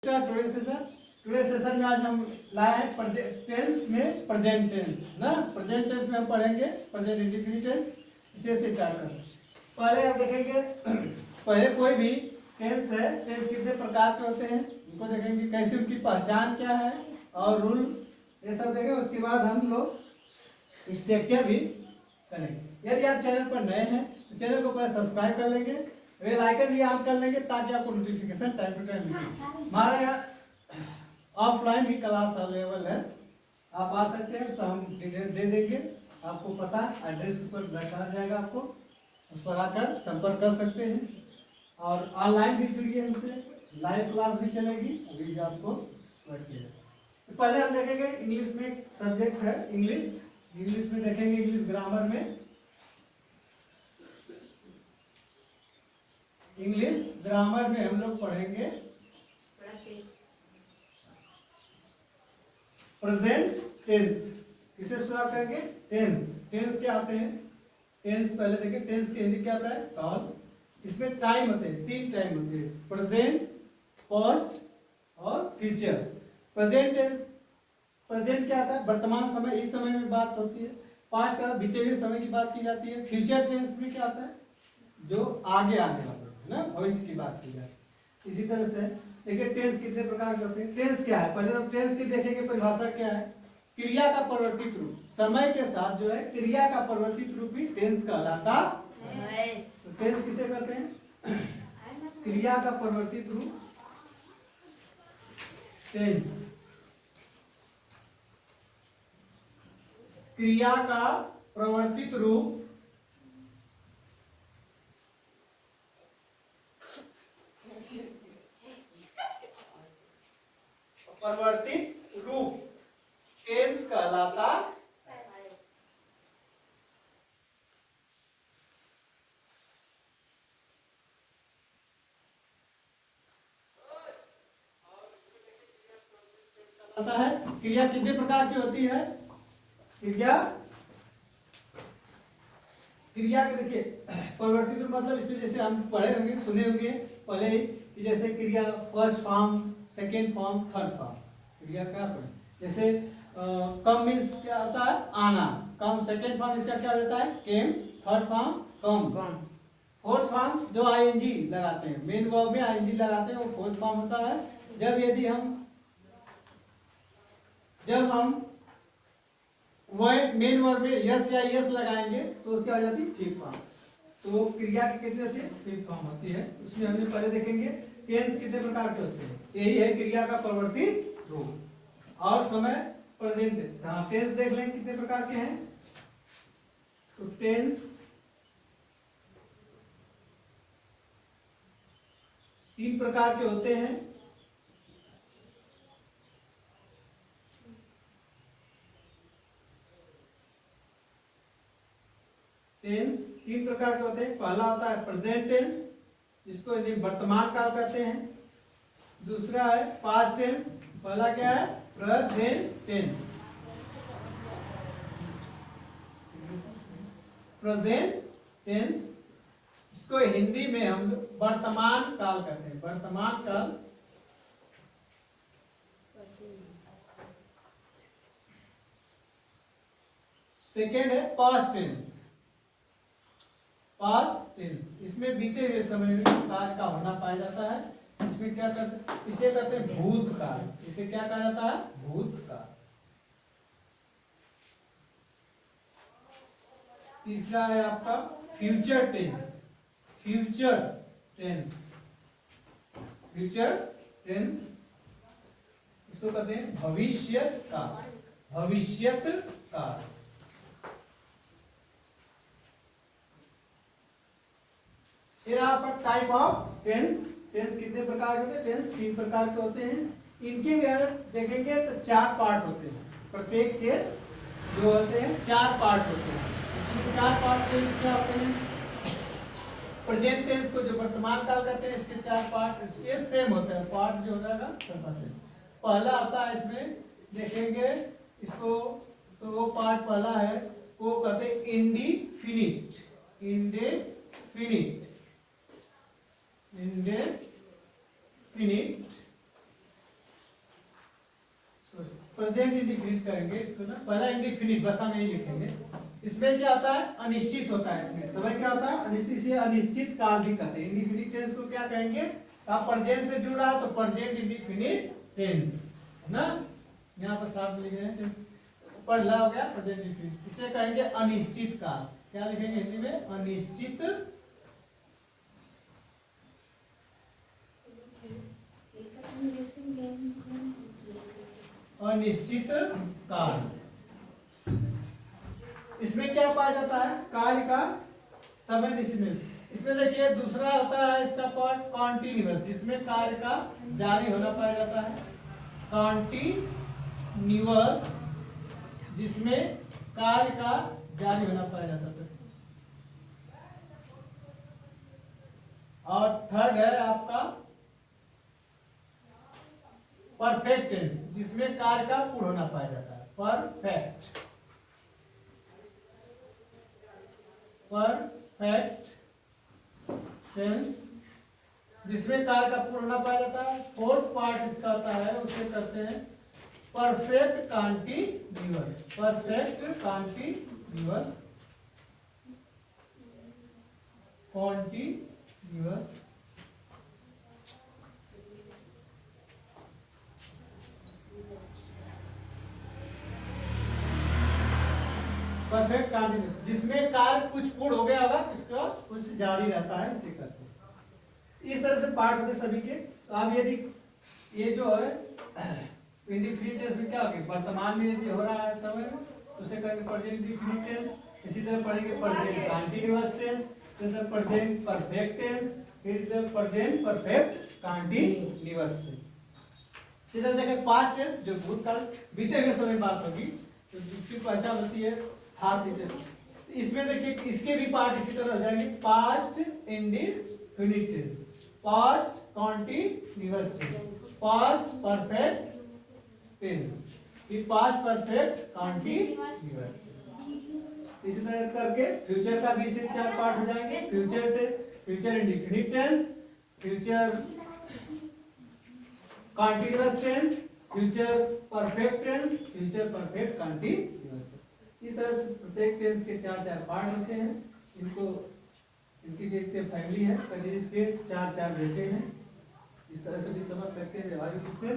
Today session में आज हम लाए हैं टेंस में प्रेजेंट टेंस ना। प्रेजेंट टेंस में हम पढ़ेंगे प्रेजेंट इंडेफिनिट टेंस। इसे स्टार्ट करें। पहले आप देखेंगे पहले कोई भी टेंस है, टेंस कितने प्रकार के होते हैं उनको देखेंगे, कैसे उनकी पहचान क्या है और रूल ये सब देखेंगे। उसके बाद हम लोग स्ट्रक्चर भी करेंगे। यदि आप चैनल पर नए हैं तो चैनल को पहले सब्सक्राइब कर लेंगे, बेल आइकन भी ऑन कर लेंगे ताकि आपको नोटिफिकेशन टाइम टू टाइम मिले। हमारे यहाँ ऑफलाइन भी क्लास अवेलेबल है, आप आ सकते हैं, उसका हम डिटेल दे देंगे। आपको पता एड्रेस उस पर बैठा जाएगा, आपको उस पर आकर संपर्क कर सकते हैं। और ऑनलाइन भी जुड़िए हमसे, लाइव क्लास भी चलेगी, अभी भी आपको बैठिए। तो पहले हम देखेंगे इंग्लिश में सब्जेक्ट है इंग्लिश में देखेंगे इंग्लिश ग्रामर में। इंग्लिश ग्रामर में हम लोग पढ़ेंगे प्रेजेंट टेंस। किसे शुरुआत करेंगे? टेंस। टेंस क्या आते हैं? टेंस पहले देखिए, टेंस के हिंदी क्या आता है? काल। इसमें टाइम होते हैं, 3 टाइम होते हैं, प्रेजेंट, पास्ट और फ्यूचर। प्रेजेंट टेंस, प्रेजेंट क्या आता है? वर्तमान समय, इस समय में बात होती है। पास्ट का बीते हुए समय की बात की जाती है। फ्यूचर टेंस में क्या आता है? जो आगे आने वाला ना, भविष्य की बात की जाती है। इसी तरह से देखिए टेंस कितने प्रकार के होते हैं। टेंस क्या है? पहले हम टेंस की देखेंगे, परिभाषा क्या है? क्रिया का परिवर्तित रूप, समय के साथ जो है क्रिया का परिवर्तित रूप ही टेंस कहलाता है। तो टेंस किसे कहते हैं? क्रिया का परिवर्तित रूप टेंस। क्रिया का परिवर्तित रूप टेंस कहलाता है। क्रिया कितने प्रकार की होती है? क्रिया के देखिए परिवर्तित रूप मतलब इसमें जैसे हम पढ़े होंगे, सुने होंगे पहले ही कि जैसे क्रिया first form, second form, third form. क्रिया क्या पढ़े? जैसे कम मीन्स क्या होता है? आना। कम सेकेंड फॉर्म इसका क्या रहता है? केम। थर्ड फॉर्म कम। फोर्थ फॉर्म जो आईएनजी लगाते हैं, मेन वर्ब में आईएनजी लगाते हैं, वो फोर्थ फॉर्म होता है। जब हम मेन वर्ब में यस या यस लगाएंगे तो उसकी आ जाती है फिफ्थ फॉर्म। तो क्रिया की कितनी होती है? फिफ्थ फॉर्म होती है। उसमें हमने पहले देखेंगे टेंस कितने प्रकार के होते हैं। यही है क्रिया का परिवर्तित रूप। और समय प्रेजेंट। हाँ, टेंस देख लें कितने प्रकार के हैं। तो टेंस 3 प्रकार के होते हैं। टेंस 3 प्रकार के होते हैं। पहला होता है प्रेजेंट टेंस, जिसको यदि वर्तमान काल कहते हैं। दूसरा है पास्ट टेंस। पहला क्या है? Present tense. प्रेजेंट टेंस इसको हिंदी में हम लोग वर्तमान काल कहते हैं। वर्तमान काल। सेकेंड है पास्ट टेंस। पास्ट टेंस इसमें बीते हुए समय में कार्य का होना पाया जाता है। इसमें क्या करते हैं? इसे कहते हैं भूतकाल। इसे क्या कहा जाता है? भूतकाल। तीसरा है आपका फ्यूचर टेंस। फ्यूचर टेंस इसको कहते हैं भविष्यत काल। भविष्यत काल। फिर आपका टाइप ऑफ टेंस। टेंस कितने प्रकार के होते हैं? टेंस 3 प्रकार के होते हैं। इनके भी अगर देखेंगे तो 4 पार्ट होते हैं। प्रत्येक के जो होते हैं 4 पार्ट होते हैं। इसमें 4 पार्ट टेंस क्या होते हैं? प्रेजेंट टेंस को जो वर्तमान काल कहते हैं, इसके 4 पार्ट ये सेम होते हैं। पार्ट जो हो जाएगा सबका सेम। पहला आता है, इसमें देखेंगे इसको तो वो पार्ट पहला है, वो कहते हैं इंडेफिनिट। इंडेफिनिट प्रेजेंट इंडिफिनिट करेंगे इसको ना, पहला इंडिफिनिट बस हम यही लिखेंगे। इसमें क्या होता है, अनिश्चित होता है, इसमें समय क्या होता है अनिश्चित, इसे अनिश्चित काल भी कहते हैं। इंडिफिनिट टेंस को क्या कहेंगे, आप प्रेजेंट से जुड़ रहा है तो प्रेजेंट इंडिफिनिट टेंस है ना, यहाँ पर साफ लिखे हैं टेंस, पढ़ला हो गया प्रेजेंट इंडिफिनिट। इसे कहेंगे अनिश्चित काल, क्या लिखेंगे हिंदी में, अनिश्चित अनिश्चित काल। इसमें क्या पाया जाता है, कार्य का समय निश्चित। इसमें देखिए दूसरा होता है इसका पार्ट कॉन्टिन्यूअस, जिसमें कार्य का जारी होना पाया जाता है। कॉन्टिन्यूअस, जिसमें कार्य का जारी होना पाया जाता है। और थर्ड है आपका परफेक्ट टेंस, जिसमें कार्य का पूर्ण होना पाया जाता है। परफेक्ट टेंस, जिसमें कार्य का पूर्ण होना पाया जाता है। फोर्थ पार्ट इसका होता है, उसे करते हैं perfect continuous. Perfect continuous perfect continuous, जिसमें कार्य कुछ पूर्ण हो गया होगा, इसका कुछ जारी रहता है, इसे करते हैं। इस तरह से पार्ट होते सभी के। तो आप यदि ये जो है इंडिफिनिट टेंस में क्या होगी, वर्तमान में यदि हो रहा है समय में, उसे कहेंगे प्रेजेंट इंडिफिनिट टेंस। इसी तरह पढ़ेंगे प्रेजेंट कॉन्टिन्यूअस टेंस, फिर प्रेजेंट परफेक्ट टेंस, फिर प्रेजेंट परफेक्ट कॉन्टिन्यूअस टेंस। इसी तरह देखें पास्ट टेंस, जो भूतकाल बीते हुए समय बात होगी, तो जिसकी पहचान होती है हाथ। इसमें देखिए इसके भी पार्ट इसी तरह हो जाएंगे, past indefinite tense, past continuous tense, past perfect tense, फिर पास्ट परफेक्ट कॉन्टिन्यूअस। इसी तरह करके फ्यूचर का भी से 4 पार्ट हो जाएंगे, future indefinite tense, future continuous tense, future perfect tense, future perfect continuous. इस तरह से प्रत्येक टेंस के 4 पार्ट होते हैं। इनको इनकी देखते फैमिली है, कभी इसके 4 बेटे हैं। इस तरह से भी समझ सकते हैं व्यवहारिक रूप से।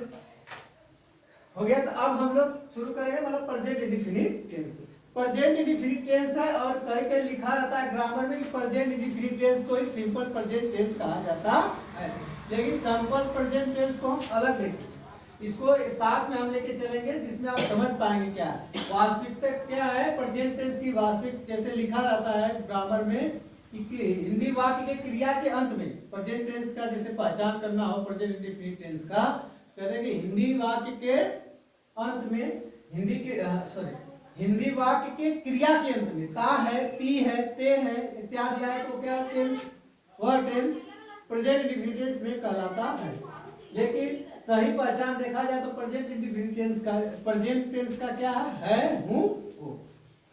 हो गया, तो अब हम लोग शुरू करेंगे मतलब present indefinite tense. Present indefinite tense है, और कहीं कहीं लिखा रहता है ग्रामर में कि प्रेजेंट इंडिफिनिट टेंस को ही सिंपल प्रेजेंट टेंस कहा जाता है, लेकिन सिंपल प्रेजेंट टेंस को हम अलग देखेंगे। इसको साथ में हम लेके चलेंगे, जिसमें आप समझ पाएंगे क्या है वास्तविकता क्या है प्रेजेंट टेंस की। वास्तविक जैसे लिखा रहता है ग्रामर में कि हिंदी वाक्य के क्रिया के अंत में प्रेजेंट टेंस का जैसे पहचान करना हो प्रेजेंट इंडिफिनिट टेंस का, कहते हैं कि हिंदी वाक्य के अंत में हिंदी वाक्य के क्रिया के अंत में ता है, ती है, ते है इत्यादि आए तो क्या टेंस, वह टेंस प्रेजेंट इंडिफिनिट टेंस में कहलाता है। लेकिन सही पहचान देखा जाए तो प्रेजेंट इंडिफिनिट टेंस का क्या है हूं वो,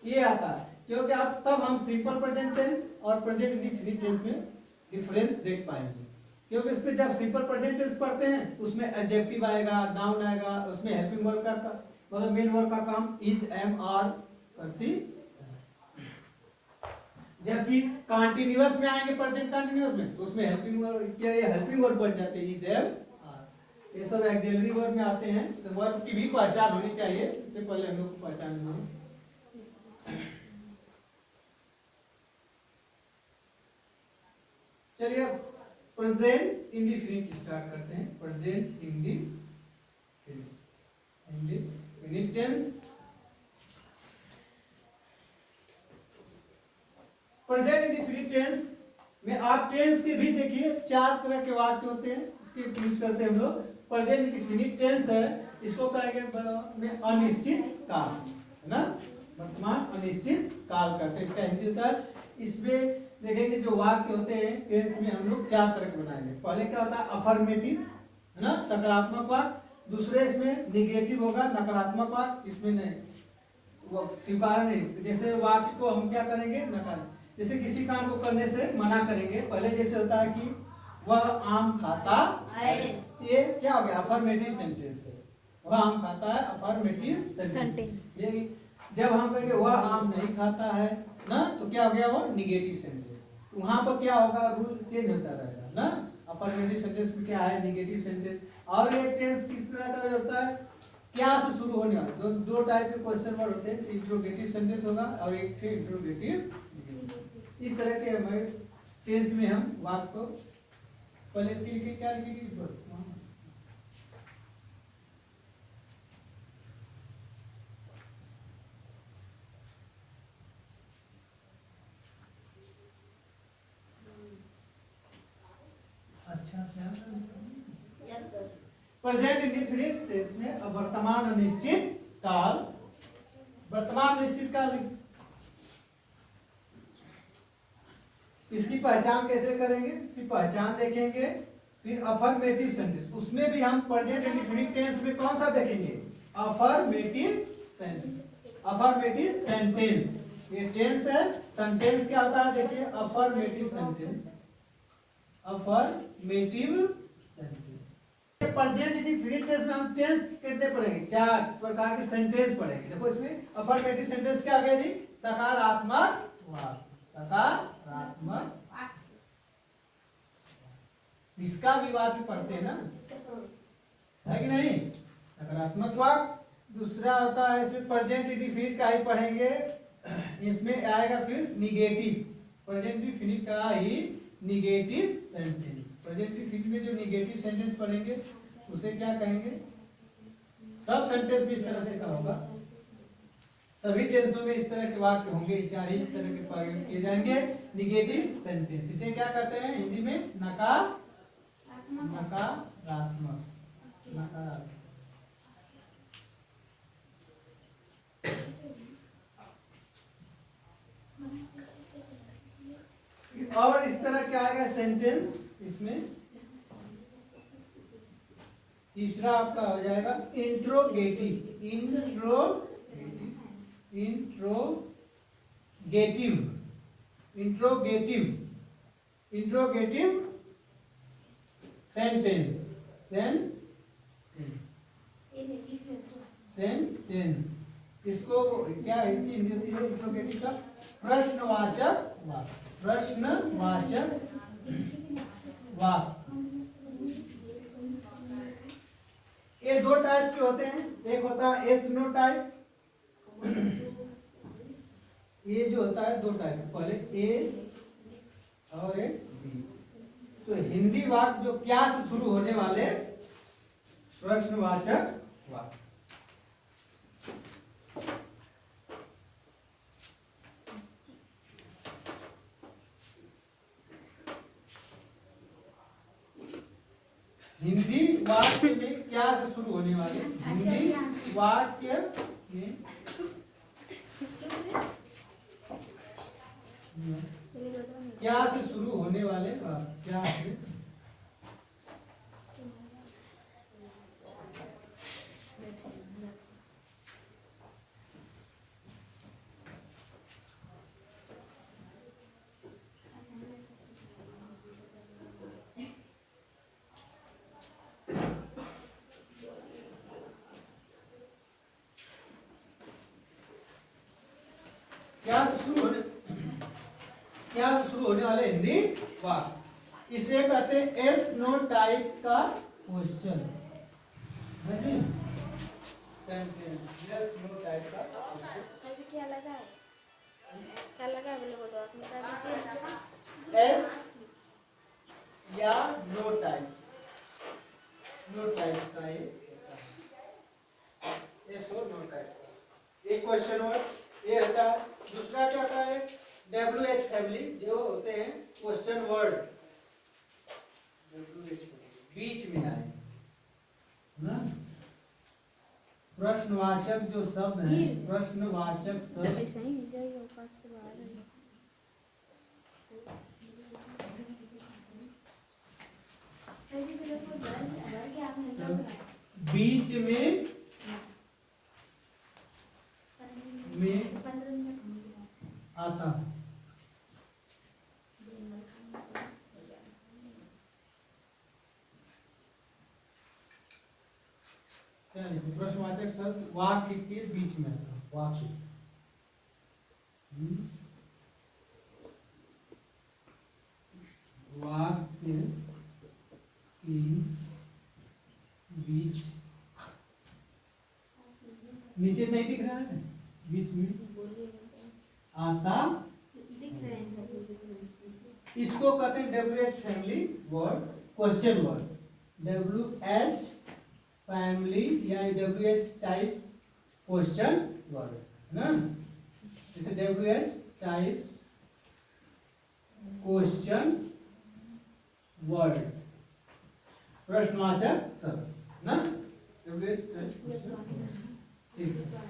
ये आता है। क्योंकि आप तब हम सिंपल प्रेजेंट टेंस और प्रेजेंट इंडिफिनिट टेंस में डिफरेंस देख पाएंगे। क्योंकि उसमें जब सिंपल प्रेजेंट टेंस पढ़ते हैं उसमें एडजेक्टिव आएगा, नाउन आएगा, उसमें हेल्पिंग वर्ब का मतलब मेन वर्ब का काम इज, एम, आर करती। जबकि कंटीन्यूअस में आएंगे प्रेजेंट कंटीन्यूअस में तो उसमें हेल्पिंग वर्ब क्या, ये हेल्पिंग वर्ब बन जाते हैं इज, एम, आर। ये सब ऑक्सिलरी वर्ब में आते हैं। तो वर्ब की भी पहचान होनी चाहिए, इससे पहले हम लोग को पहचान होनी। चलिए प्रेजेंट इंडिफिनिट स्टार्ट करते हैं। Present indefinite tense. Present indefinite tense में आप टेंस के भी देखिए 4 तरह के वाक्य होते हैं, इसके यूज करते हैं हम लोग। प्रेजेंट इंडिफिनिट टेंस है, इसको कहेंगे अनिश्चित काल, है ना, वर्तमान अनिश्चित काल करते हैं, इसका हिंदी होता है। इसमें देखेंगे जो वाक्य होते हैं टेंस में हम लोग 4 तरह के बनाएंगे। पहले क्या होता है अफर्मेटिव, है ना, सकारात्मक वाक्य। दूसरे इसमें निगेटिव होगा, नकारात्मक वाक्य। इसमें नहीं वो स्वीकार नहीं, जैसे वाक्य को हम क्या करेंगे नकार, जैसे किसी काम को करने से मना करेंगे। पहले जैसे होता है कि वह आम खाता है, ये क्या हो गया अफर्मेटिव सेंटेंस है। वह आम खाता है, अफर्मेटिव सेंटेंस। सेंटेंस। ये जब हम कहेंगे वह आम नहीं खाता है ना, तो क्या हो गया वो निगेटिव सेंटेंस। वहां पर क्या होगा, रूल चेंज होता रहेगा ना। अफर्मेटिव सेंटेंस में क्या है, निगेटिव सेंटेंस। और ये टेंस किस तरह का होता है, क्या से शुरू होने वाला। दो टाइप के क्वेश्चन वर्ड होते हैं, इंट्रोगेटिव सेंटेंस होगा और एक थे इंट्रोगेटिव। इस तरह के हमारे टेंस में हम वाक्य को पहले इसके लिए क्या लिखेंगे, अच्छा से yes sir. Present indefinite tense में अब वर्तमान अनिश्चित काल, वर्तमान अनिश्चित काल इसकी पहचान कैसे करेंगे, इसकी पहचान देखेंगे। फिर अफर्मेटिव सेंटेंस, उसमें भी हम प्रेजेंट इंडेफिनिट टेंस में कौन सा देखेंगे, अफर्मेटिव सेंटेंस। अफर्मेटिव सेंटेंस ये टेंस है, सेंटेंस क्या होता है देखिए, affirmative sentence, affirmative sentence. Present indefinite tense में हम टेंस कितने पढ़ेंगे, 4 प्रकार के सेंटेंस पढ़ेंगे। देखो इसमें अफर्मेटिव सेंटेंस क्या आ गया जी, सकारात्मक वाक्य, सकारात्मक, इसका भी वाक्य पढ़ते हैं ना, है कि नहीं, सकारात्मक वाक्य। दूसरा होता है इसमें प्रेजेंट इंडेफिनिट का ही पढ़ेंगे, इसमें आएगा फिर निगेटिव, प्रेजेंट इंडेफिनिट का ही निगेटिव सेंटेंस। प्रेजेंट इंडेफिनिट में जो निगेटिव सेंटेंस पढ़ेंगे उसे क्या कहेंगे, सब सेंटेंस भी इस तरह से का होगा, सभी टेंसों में इस तरह के वाक्य होंगे, 4 ही तरह के प्रयोग किए जाएंगे। निगेटिव सेंटेंस इसे क्या कहते हैं हिंदी में, नकारात्मक, नकारात्मक। और इस तरह क्या आएगा सेंटेंस, इसमें तीसरा आपका हो जाएगा इंट्रोगेटिव, इंट्रोगेटिव सेंटेंस, सेंटेंस इसको क्या हिंदी होती है इंट्रोगेटिव का, प्रश्नवाचक वाक्य, प्रश्नवाचक वाक्य। ये 2 टाइप्स के होते हैं, एक होता है एस नो टाइप, ये जो होता है 2 टाइप, पहले ए और एक बी। तो हिंदी वाक्य जो क्या से शुरू होने वाले प्रश्नवाचक वाक्य, हिंदी वाक्य में क्या से शुरू होने वाले, हिंदी वाक्य में क्या से शुरू होने वाले वाक्य, क्या से क्या से शुरू होने वाले हिंदी वाक्य, इसे कहते हैं एस नो टाइप का क्वेश्चन, है जी, सेंटेंस एस नो टाइप का क्वेश्चन। सर क्या लगा है, क्या लगा है बोलो तो आप बता दीजिए। एस या नो टाइप, नो टाइप का एस और नो टाइप का एक क्वेश्चन वर्ड ये होता है। दूसरा क्या होता है, WH फैमिली जो होते हैं क्वेश्चन वर्ड, WH बीच में आए ना, प्रश्नवाचक जो शब्द है, प्रश्नवाचक शब्द बीच में आता, क्या लिखे प्रश्नवाचक शब्द वाक्य के बीच में आता है, वाक्य। वाक्य के बीच, नीचे नहीं दिख रहा है, बीच में आता, दिख रहे हैं सब दिख रहे हैं। इसको कहते हैं WH family word, question word. WH family या WH टाइप क्वेश्चन वर्ड है ना, जैसे WH टाइप क्वेश्चन वर्ड, प्रश्नवाचक शब्द ना, WH टाइप क्वेश्चन। इस तरह।